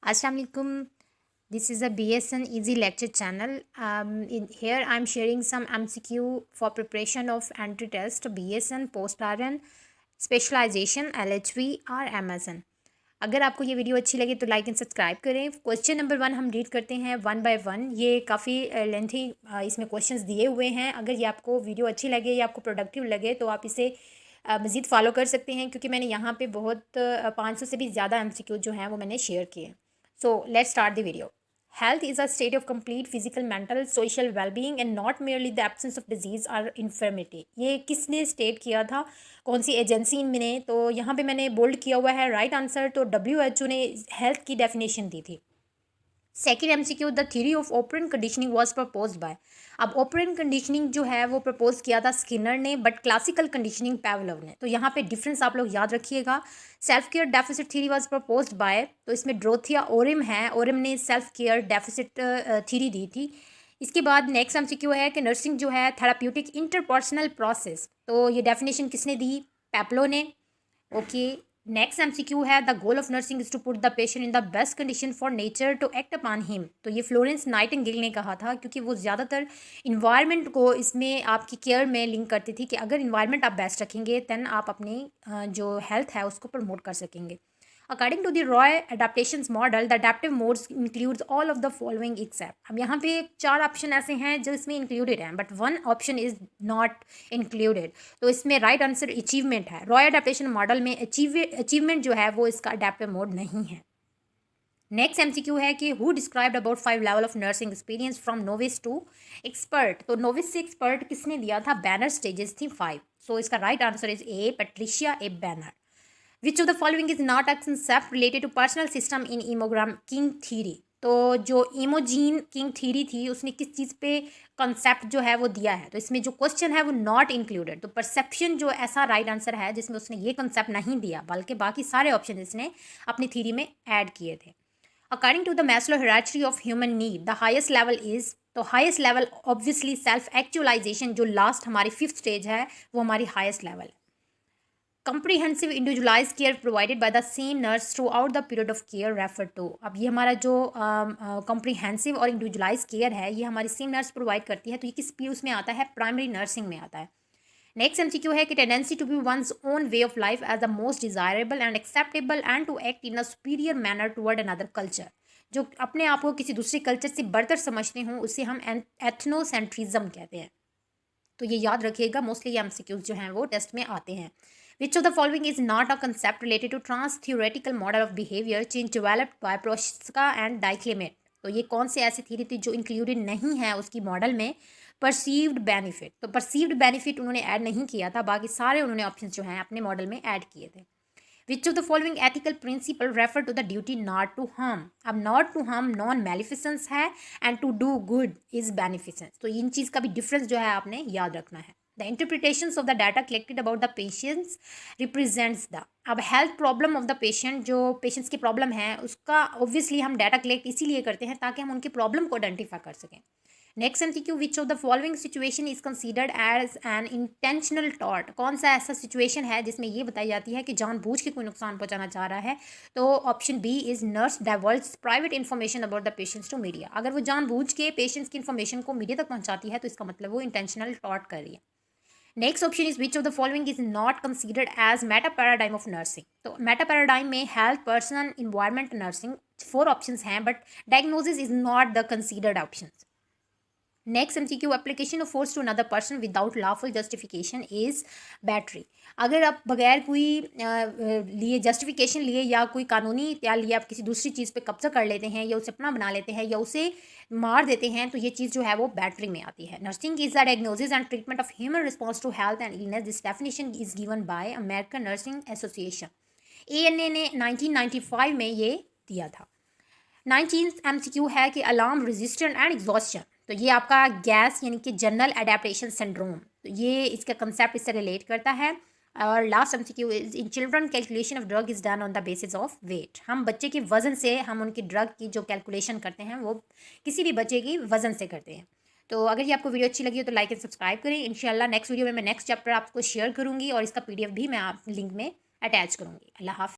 Assalamu alaikum. This is a BSN Easy Lecture channel. In here, I'm sharing some MCQ for preparation of entry test BSN, Post RN, Specialization, LHV और MSN. अगर आपको ये video अच्छी लगे तो like and subscribe करें. Question number 1 हम read करते हैं वन बाय वन. ये काफ़ी लेंथी इसमें क्वेश्चंस दिए हुए हैं. अगर ये आपको वीडियो अच्छी लगे या आपको प्रोडक्टिव लगे तो आप इसे मज़ीद फॉलो कर सकते हैं, क्योंकि मैंने यहाँ पे बहुत 500 से भी ज़्यादा MCQ जो हैं वो मैंने शेयर किए. So let's start the video. Health is a state of complete physical, mental, social well-being and not merely the absence of disease or infirmity. ये किसने स्टेट किया था, कौन सी एजेंसी ने? तो यहाँ पे मैंने बोल्ड किया हुआ है राइट आंसर. तो WHO ने हेल्थ की डेफिनेशन दी थी. Second MCQ, the theory of operant conditioning was propose by. अब ऑपरेंट कंडीशनिंग जो है वो प्रपोज किया था स्किनर ने, बट क्लासिकल कंडीशनिंग पैवलोव ने. तो यहाँ पे डिफरेंस आप लोग याद रखिएगा. Self care deficit theory was propose by, तो इसमें ड्रोथिया ओरिम है. ओरिम ने सेल्फ केयर डेफिसिट थ्योरी दी थी. इसके बाद नेक्स्ट MCQ है कि नर्सिंग जो है थेराप्यूटिक इंटरपर्सनल प्रोसेस. तो ये डेफिनेशन किसने दी? पैप्लो ने. ओके. नेक्स्ट MCQ है the goal of nursing is to put the patient in the best condition for nature to act upon him. तो ये फ्लोरेंस नाइटिंगेल ने कहा था, क्योंकि वो ज़्यादातर इन्वायरमेंट को इसमें आपकी केयर में लिंक करती थी कि अगर इन्वायरमेंट आप बेस्ट रखेंगे दैन आप अपनी जो हेल्थ है उसको प्रमोट कर सकेंगे. According to the Roy adaptations model, the adaptive modes includes all of the following except. अब यहाँ पे 4 ऑप्शन ऐसे हैं जो इसमें इंक्लूडेड हैं, but 1 option is not included. तो इसमें राइट आंसर अचीवमेंट है. रॉय अडेप्टेशन मॉडल में अचीवमेंट जो है वो इसका अडेप्टिव मोड नहीं है. नेक्स्ट MCQ है कि who described about 5 level of nursing experience from novice to expert. तो नोविस से एक्सपर्ट किसने दिया था? बैनर स्टेजेस थी 5. सो इसका right answer is A, Patricia A Benner. Which of the following is not a concept related to personal system in Imogene King theory. तो जो इमोजीन king theory थी उसने किस चीज़ पे कॉन्सेप्ट जो है वो दिया है? तो इसमें जो क्वेश्चन है वो नॉट इंक्लूडेड. तो परसेप्शन जो ऐसा राइट आंसर है जिसमें उसने ये कॉन्सेप्ट नहीं दिया, बल्कि बाकी सारे ऑप्शन इसने अपनी थ्योरी में ऐड किए थे. According to the Maslow hierarchy of human need, the highest level is. तो highest level obviously self actualization, जो लास्ट हमारी 5th स्टेज है वो हमारी हाईएस्ट लेवल है. Comprehensive individualize care provided by the same nurse throughout the period of care refer to. अब ये हमारा जो कंप्रीहेंसिव और इंडिविजुअलाइज केयर है ये हमारी सेम नर्स प्रोवाइड करती है. तो ये किस उसमें आता है? प्राइमरी नर्सिंग में आता है. नेक्स्ट MCQ है कि tendency to be one's own way of life as the most desirable and acceptable and to act in a superior manner toward another culture. जो अपने आप को किसी दूसरे कल्चर से बढ़तर समझते हों उसे हम एथनोसेंट्रिज्म कहते हैं. तो ये याद रखिएगा, मोस्टली MCQs जो हैं वो टेस्ट में आते हैं. Which of the following is not a concept related to trans-theoretical model of behavior change developed by Prochaska and Diclemet. तो ये कौन से ऐसी थ्योरी थी जो इंक्लूडेड नहीं है उसकी मॉडल में? Perceived benefit. तो परसीव्ड बेनिफिट उन्होंने ऐड नहीं किया था, बाकी सारे उन्होंने ऑप्शन जो हैं अपने मॉडल में ऐड किए थे. Which of the following ethical principle refer to the duty not to harm? अब not to harm non maleficence है and to do good is beneficence. तो इन चीज़ का भी डिफरेंस जो है आपने याद रखना है. The interpretations of the data collected about the patients represents the. अब health problem of the patient, जो पेशेंट्स की प्रॉब्लम है उसका ऑब्वियसली हम डाटा कलेक्ट इसीलिए करते हैं ताकि हम उनकी प्रॉब्लम को आइडेंटिफाई कर सकें. Next MCQ, which of the following situation is considered as an intentional tort. कौन सा ऐसा सिचुएशन है जिसमें ये बताई जाती है कि जानबूझ के कोई नुकसान पहुंचाना चाह रहा है? तो option B is nurse divulges private information about the patients to media. अगर वो जानबूझ के पेशेंट्स की इन्फॉर्मेशन को मीडिया तक पहुंचाती है तो इसका मतलब वो इंटेंशनल टॉर्ट कर रही है. Next option is which of the following is not considered as meta paradigm of nursing. तो मेटा पैराडाइम में health, person, environment, nursing 4 options हैं, but diagnosis is not the considered options. Next MCQ, application of force to another person without lawful justification is battery. अगर आप बगैर कोई लिए justification लिए या कोई कानूनी इख्तियार लिए आप किसी दूसरी चीज़ पे कब्जा कर लेते हैं या उसे अपना बना लेते हैं या उसे मार देते हैं तो ये चीज़ जो है वो बैटरी में आती है. Nursing is the diagnosis and treatment of human response to health and illness. This definition is given by American Nursing Association. ANA ने 1995 में ये दिया था. 19th MCQ है कि अलार्म रेजिस्टेंट एंड एग्जॉस्शन. तो ये आपका गैस यानी कि जनरल एडेप्टेशन सिंड्रोम, तो ये इसका कंसेप्ट इससे रिलेट करता है. और last MCQ is in children calculation of drug is done on the basis of weight. हम बच्चे के वजन से हम उनकी ड्रग की जो कैलकुलेशन करते हैं वो किसी भी बच्चे की वजन से करते हैं. तो अगर ये आपको वीडियो अच्छी लगी हो तो लाइक एंड सब्सक्राइब करें. इंशाल्लाह नेक्स्ट वीडियो में मैं नेक्स्ट चैप्टर आपको शेयर करूँगी और इसका PDF भी मैं आप लिंक में अटैच करूँगी. अल्लाह हाफ़िज़.